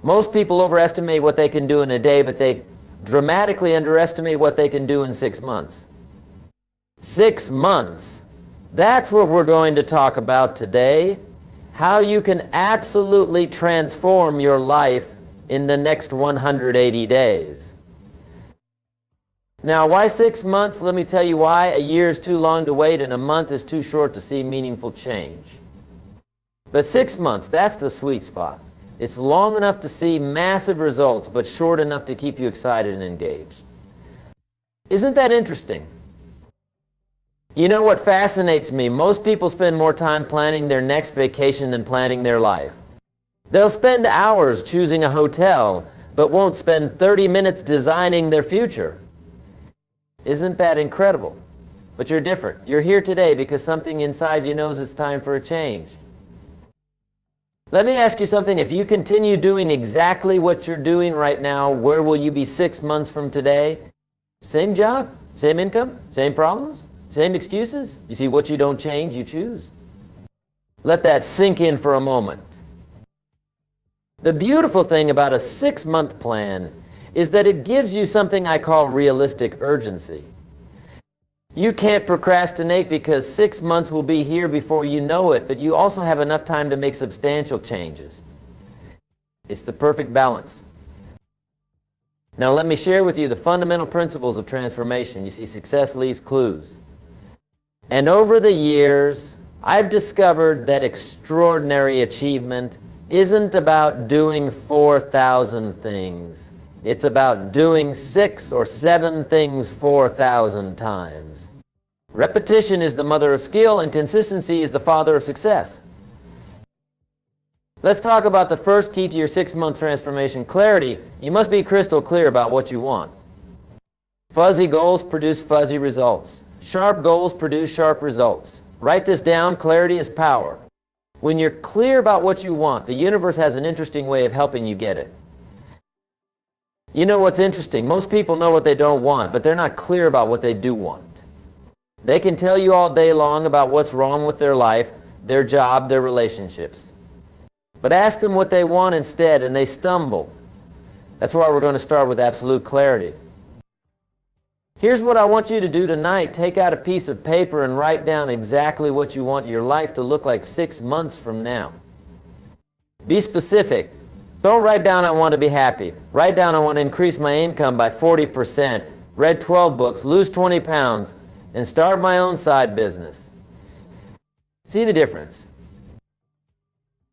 Most people overestimate what they can do in a day, but they dramatically underestimate what they can do in 6 months. 6 months. That's what we're going to talk about today. How you can absolutely transform your life in the next 180 days. Now, why 6 months? Let me tell you why. A year is too long to wait, and a month is too short to see meaningful change. But 6 months, that's the sweet spot. It's long enough to see massive results, but short enough to keep you excited and engaged. Isn't that interesting? You know what fascinates me? Most people spend more time planning their next vacation than planning their life. They'll spend hours choosing a hotel, but won't spend 30 minutes designing their future. Isn't that incredible? But you're different. You're here today because something inside you knows it's time for a change. Let me ask you something. If you continue doing exactly what you're doing right now, where will you be 6 months from today? Same job, same income, same problems, same excuses? You see, what you don't change, you choose. Let that sink in for a moment. The beautiful thing about a 6-month plan is that it gives you something I call realistic urgency. You can't procrastinate because 6 months will be here before you know it, but you also have enough time to make substantial changes. It's the perfect balance. Now let me share with you the fundamental principles of transformation. You see, success leaves clues. And over the years, I've discovered that extraordinary achievement isn't about doing 4,000 things. It's about doing 6 or 7 things 4,000 times. Repetition is the mother of skill, and consistency is the father of success. Let's talk about the first key to your 6-month transformation: clarity. You must be crystal clear about what you want. Fuzzy goals produce fuzzy results. Sharp goals produce sharp results. Write this down. Clarity is power. When you're clear about what you want, the universe has an interesting way of helping you get it. You know what's interesting? Most people know what they don't want, but they're not clear about what they do want. They can tell you all day long about what's wrong with their life, their job, their relationships. But ask them what they want instead, and they stumble. That's why we're going to start with absolute clarity. Here's what I want you to do tonight. Take out a piece of paper and write down exactly what you want your life to look like 6 months from now. Be specific. Don't write down, I want to be happy. Write down, I want to increase my income by 40%, read 12 books, lose 20 pounds, and start my own side business. See the difference?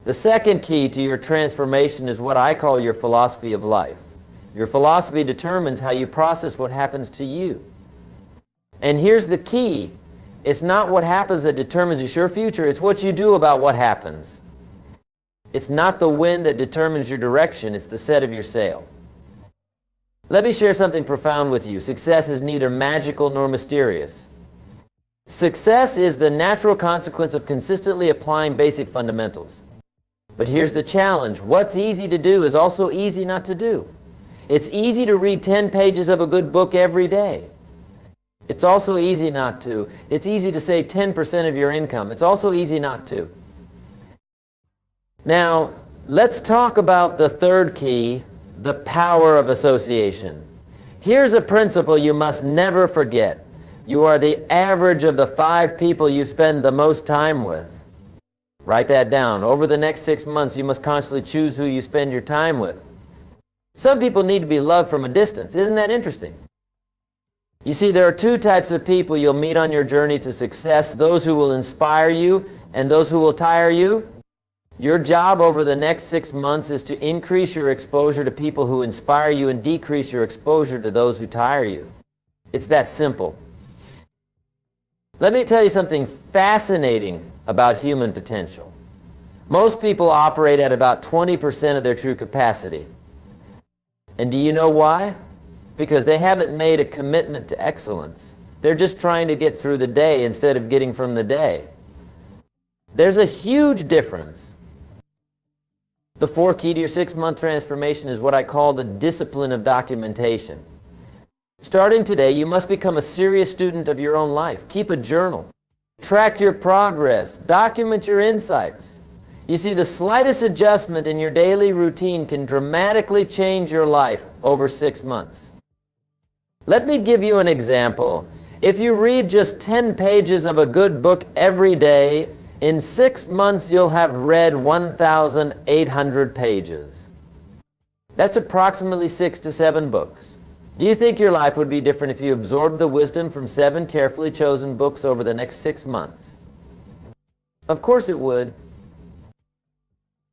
The second key to your transformation is what I call your philosophy of life. Your philosophy determines how you process what happens to you. And here's the key. It's not what happens that determines your future. It's what you do about what happens. It's not the wind that determines your direction. It's the set of your sail. Let me share something profound with you. Success is neither magical nor mysterious. Success is the natural consequence of consistently applying basic fundamentals. But here's the challenge. What's easy to do is also easy not to do. It's easy to read 10 pages of a good book every day. It's also easy not to. It's easy to save 10% of your income. It's also easy not to. Now, let's talk about the third key, the power of association. Here's a principle you must never forget. You are the average of the 5 people you spend the most time with. Write that down. Over the next 6 months, you must constantly choose who you spend your time with. Some people need to be loved from a distance. Isn't that interesting? You see, there are 2 types of people you'll meet on your journey to success: those who will inspire you and those who will tire you. Your job over the next 6 months is to increase your exposure to people who inspire you and decrease your exposure to those who tire you. It's that simple. Let me tell you something fascinating about human potential. Most people operate at about 20% of their true capacity. And do you know why? Because they haven't made a commitment to excellence. They're just trying to get through the day instead of getting from the day. There's a huge difference. The fourth key to your 6-month transformation is what I call the discipline of documentation. Starting today, you must become a serious student of your own life. Keep a journal. Track your progress. Document your insights. You see, the slightest adjustment in your daily routine can dramatically change your life over 6 months. Let me give you an example. If you read just 10 pages of a good book every day, in 6 months you'll have read 1,800 pages. That's approximately 6 to 7 books. Do you think your life would be different if you absorbed the wisdom from 7 carefully chosen books over the next 6 months? Of course it would.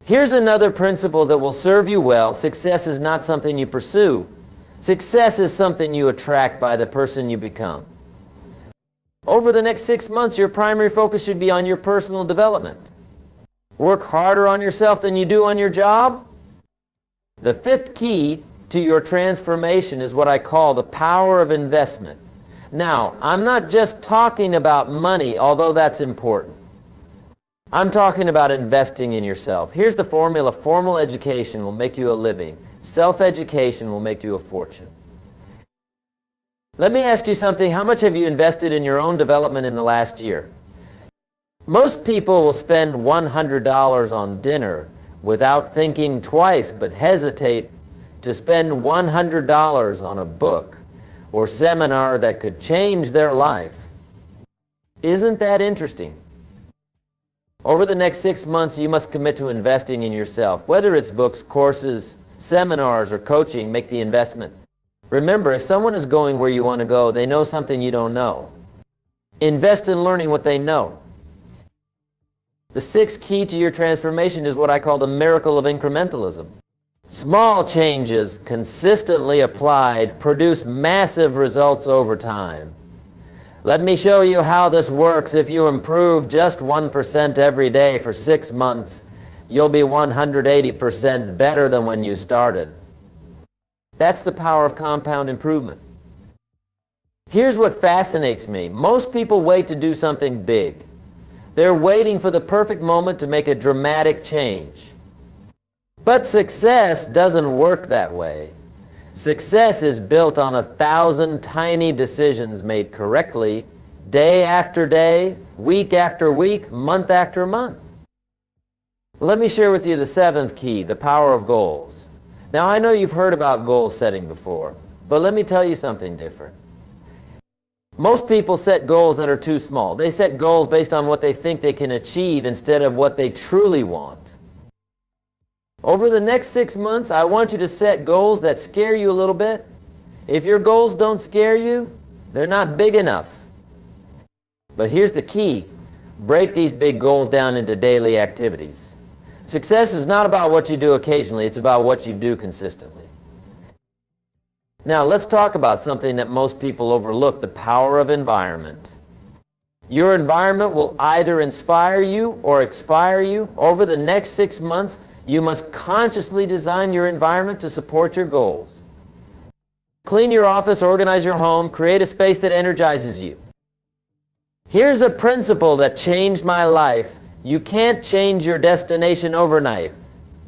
Here's another principle that will serve you well. Success is not something you pursue. Success is something you attract by the person you become. Over the next 6 months, your primary focus should be on your personal development. Work harder on yourself than you do on your job. The 5th key to your transformation is what I call the power of investment. Now, I'm not just talking about money, although that's important. I'm talking about investing in yourself. Here's the formula. Formal education will make you a living. Self-education will make you a fortune. Let me ask you something. How much have you invested in your own development in the last year? Most people will spend $100 on dinner without thinking twice, but hesitate to spend $100 on a book or seminar that could change their life. Isn't that interesting? Over the next 6 months, you must commit to investing in yourself. Whether it's books, courses, seminars, or coaching, make the investment. Remember, if someone is going where you want to go, they know something you don't know. Invest in learning what they know. The 6th key to your transformation is what I call the miracle of incrementalism. Small changes, consistently applied, produce massive results over time. Let me show you how this works. If you improve just 1% every day for 6 months, you'll be 180% better than when you started. That's the power of compound improvement. Here's what fascinates me. Most people wait to do something big. They're waiting for the perfect moment to make a dramatic change. But success doesn't work that way. Success is built on 1,000 tiny decisions made correctly, day after day, week after week, month after month. Let me share with you the 7th key, the power of goals. Now, I know you've heard about goal setting before, but let me tell you something different. Most people set goals that are too small. They set goals based on what they think they can achieve instead of what they truly want. Over the next 6 months, I want you to set goals that scare you a little bit. If your goals don't scare you, they're not big enough. But here's the key. Break these big goals down into daily activities. Success is not about what you do occasionally, it's about what you do consistently. Now, let's talk about something that most people overlook, the power of environment. Your environment will either inspire you or expire you. Over the next 6 months, you must consciously design your environment to support your goals. Clean your office, organize your home, create a space that energizes you. Here's a principle that changed my life. You can't change your destination overnight,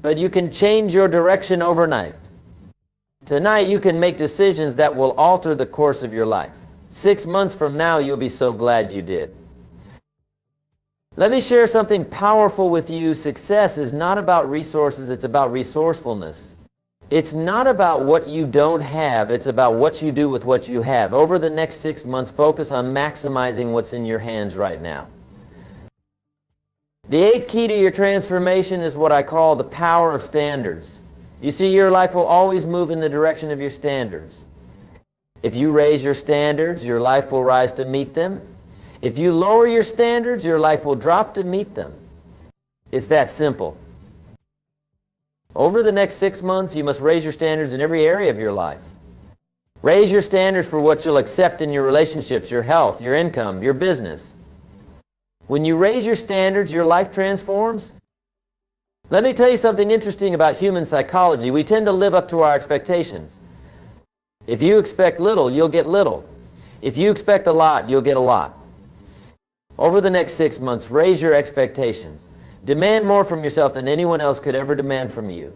but you can change your direction overnight. Tonight you can make decisions that will alter the course of your life. 6 months from now, you'll be so glad you did. Let me share something powerful with you. Success is not about resources, it's about resourcefulness. It's not about what you don't have, it's about what you do with what you have. Over the next 6 months, focus on maximizing what's in your hands right now. The 8th key to your transformation is what I call the power of standards. You see, your life will always move in the direction of your standards. If you raise your standards, your life will rise to meet them. If you lower your standards, your life will drop to meet them. It's that simple. Over the next 6 months, you must raise your standards in every area of your life. Raise your standards for what you'll accept in your relationships, your health, your income, your business. When you raise your standards, your life transforms. Let me tell you something interesting about human psychology. We tend to live up to our expectations. If you expect little, you'll get little. If you expect a lot, you'll get a lot. Over the next 6 months, raise your expectations. Demand more from yourself than anyone else could ever demand from you.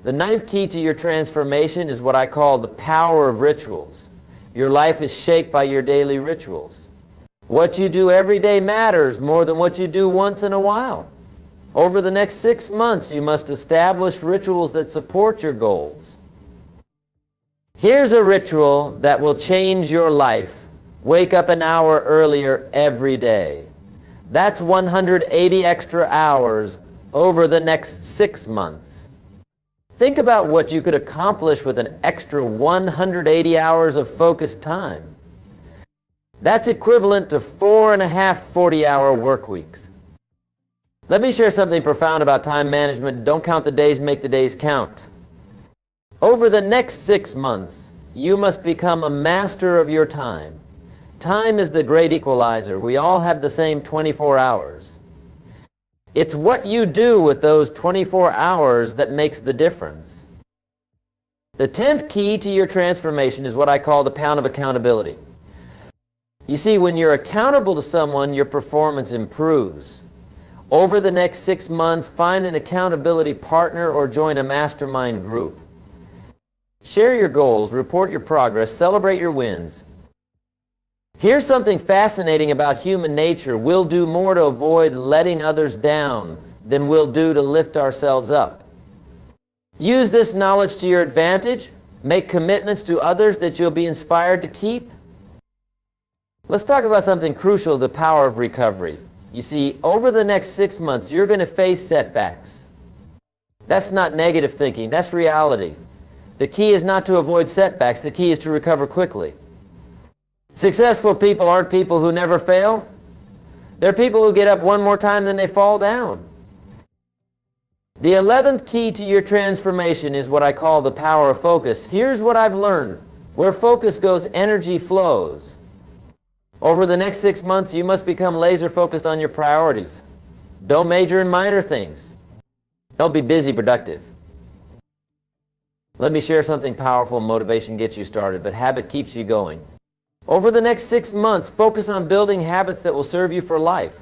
The 9th key to your transformation is what I call the power of rituals. Your life is shaped by your daily rituals. What you do every day matters more than what you do once in a while. Over the next 6 months, you must establish rituals that support your goals. Here's a ritual that will change your life. Wake up an hour earlier every day. That's 180 extra hours over the next 6 months. Think about what you could accomplish with an extra 180 hours of focused time. That's equivalent to 4.5 40-hour work weeks. Let me share something profound about time management. Don't count the days, make the days count. Over the next 6 months, you must become a master of your time. Time is the great equalizer. We all have the same 24 hours. It's what you do with those 24 hours that makes the difference. The 10th key to your transformation is what I call the pound of accountability. You see, when you're accountable to someone, your performance improves. Over the next 6 months, find an accountability partner or join a mastermind group. Share your goals, report your progress, celebrate your wins. Here's something fascinating about human nature. We'll do more to avoid letting others down than we'll do to lift ourselves up. Use this knowledge to your advantage. Make commitments to others that you'll be inspired to keep. Let's talk about something crucial, the power of recovery. You see, over the next 6 months, you're going to face setbacks. That's not negative thinking, that's reality. The key is not to avoid setbacks, the key is to recover quickly. Successful people aren't people who never fail. They're people who get up one more time than they fall down. The 11th key to your transformation is what I call the power of focus. Here's what I've learned. Where focus goes, energy flows. Over the next 6 months, you must become laser focused on your priorities. Don't major in minor things. Don't be busy productive. Let me share something powerful. Motivation gets you started, but habit keeps you going. Over the next 6 months, focus on building habits that will serve you for life.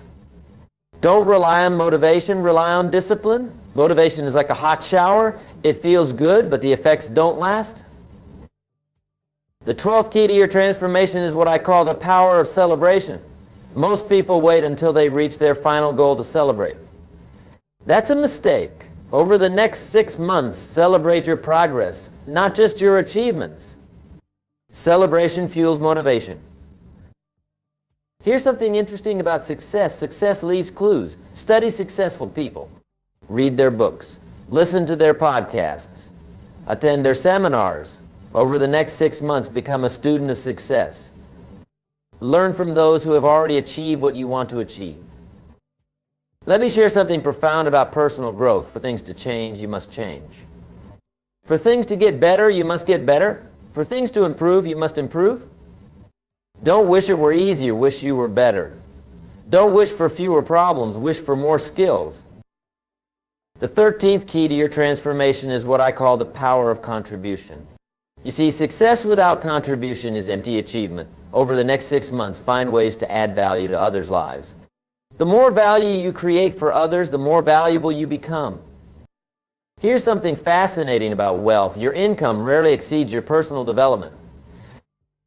Don't rely on motivation, rely on discipline. Motivation is like a hot shower. It feels good, but the effects don't last. The 12th key to your transformation is what I call the power of celebration. Most people wait until they reach their final goal to celebrate. That's a mistake. Over the next 6 months, celebrate your progress, not just your achievements. Celebration fuels motivation. Here's something interesting about success. Success leaves clues. Study successful people. Read their books. Listen to their podcasts. Attend their seminars. Over the next 6 months, become a student of success. Learn from those who have already achieved what you want to achieve. Let me share something profound about personal growth. For things to change, you must change. For things to get better, you must get better. For things to improve, you must improve. Don't wish it were easier, wish you were better. Don't wish for fewer problems, wish for more skills. The 13th key to your transformation is what I call the power of contribution. You see, success without contribution is empty achievement. Over the next 6 months, find ways to add value to others' lives. The more value you create for others, the more valuable you become. Here's something fascinating about wealth. Your income rarely exceeds your personal development.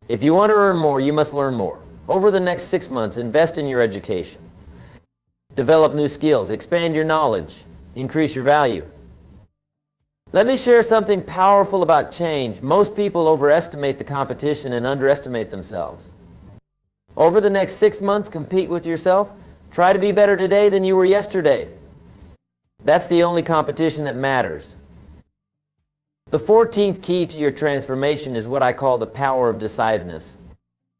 If you want to earn more, you must learn more. Over the next 6 months, invest in your education. Develop new skills, expand your knowledge, increase your value. Let me share something powerful about change. Most people overestimate the competition and underestimate themselves. Over the next 6 months, compete with yourself. Try to be better today than you were yesterday. That's the only competition that matters. The 14th key to your transformation is what I call the power of decisiveness.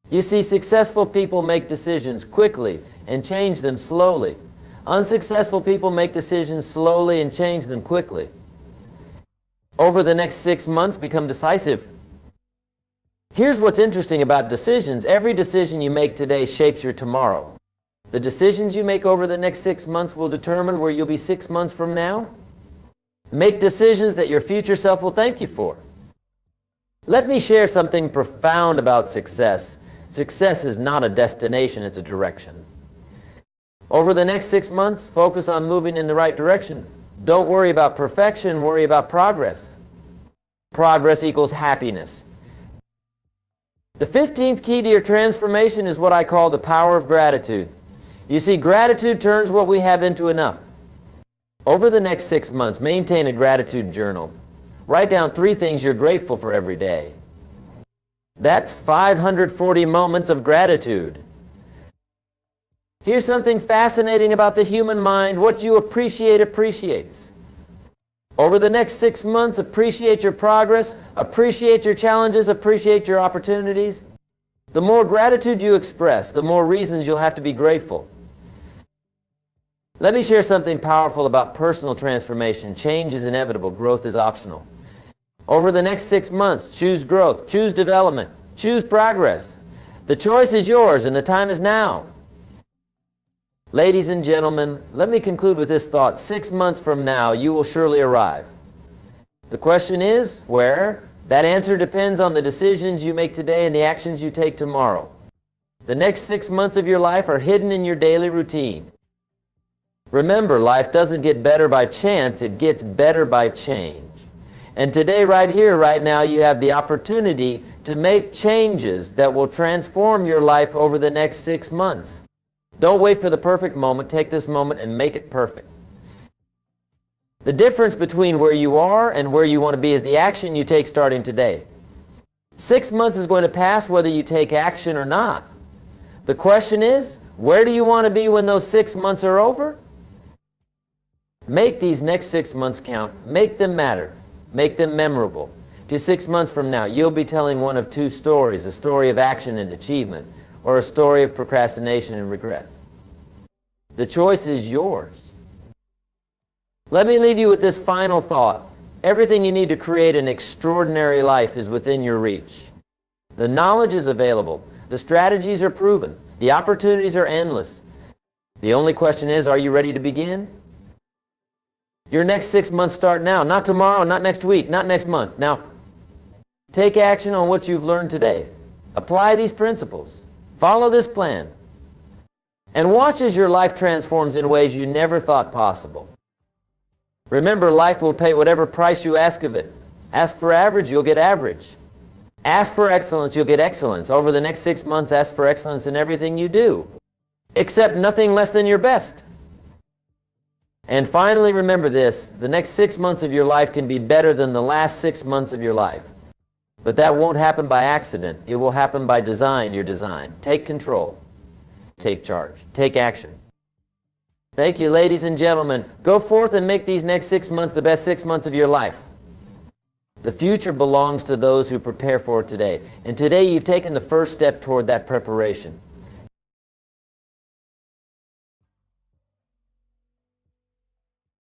You see, successful people make decisions quickly and change them slowly. Unsuccessful people make decisions slowly and change them quickly. Over the next 6 months, become decisive. Here's what's interesting about decisions. Every decision you make today shapes your tomorrow. The decisions you make over the next 6 months will determine where you'll be 6 months from now. Make decisions that your future self will thank you for. Let me share something profound about success. Success is not a destination, it's a direction. Over the next 6 months, focus on moving in the right direction. Don't worry about perfection, worry about progress. Progress equals happiness. The 15th key to your transformation is what I call the power of gratitude. You see, gratitude turns what we have into enough. Over the next 6 months, maintain a gratitude journal. Write down 3 things you're grateful for every day. That's 540 moments of gratitude. Here's something fascinating about the human mind. What you appreciate appreciates. Over the next 6 months, appreciate your progress, appreciate your challenges, appreciate your opportunities. The more gratitude you express, the more reasons you'll have to be grateful. Let me share something powerful about personal transformation. Change is inevitable. Growth is optional. Over the next 6 months, choose growth, choose development, choose progress. The choice is yours, and the time is now. Ladies and gentlemen, let me conclude with this thought. 6 months from now, you will surely arrive. The question is, where? That answer depends on the decisions you make today and the actions you take tomorrow. The next 6 months of your life are hidden in your daily routine. Remember, life doesn't get better by chance, it gets better by change. And today, right here, right now, you have the opportunity to make changes that will transform your life over the next 6 months. Don't wait for the perfect moment. Take this moment and make it perfect. The difference between where you are and where you want to be is the action you take starting today. 6 months is going to pass whether you take action or not. The question is, where do you want to be when those 6 months are over? Make these next 6 months count. Make them matter. Make them memorable. Because 6 months from now, you'll be telling one of 2 stories, a story of action and achievement, or a story of procrastination and regret. The choice is yours. Let me leave you with this final thought. Everything you need to create an extraordinary life is within your reach. The knowledge is available. The strategies are proven. The opportunities are endless. The only question is, are you ready to begin? Your next 6 months start now. Not tomorrow, not next week, not next month. Now, take action on what you've learned today. Apply these principles. Follow this plan. And watch as your life transforms in ways you never thought possible. Remember, life will pay whatever price you ask of it. Ask for average, you'll get average. Ask for excellence, you'll get excellence. Over the next 6 months, ask for excellence in everything you do. Accept nothing less than your best. And finally, remember this. The next 6 months of your life can be better than the last 6 months of your life. But that won't happen by accident. It will happen by design, your design. Take control. Take charge. Take action. Thank you, ladies and gentlemen. Go forth and make these next 6 months the best 6 months of your life. The future belongs to those who prepare for it today. And today you've taken the first step toward that preparation.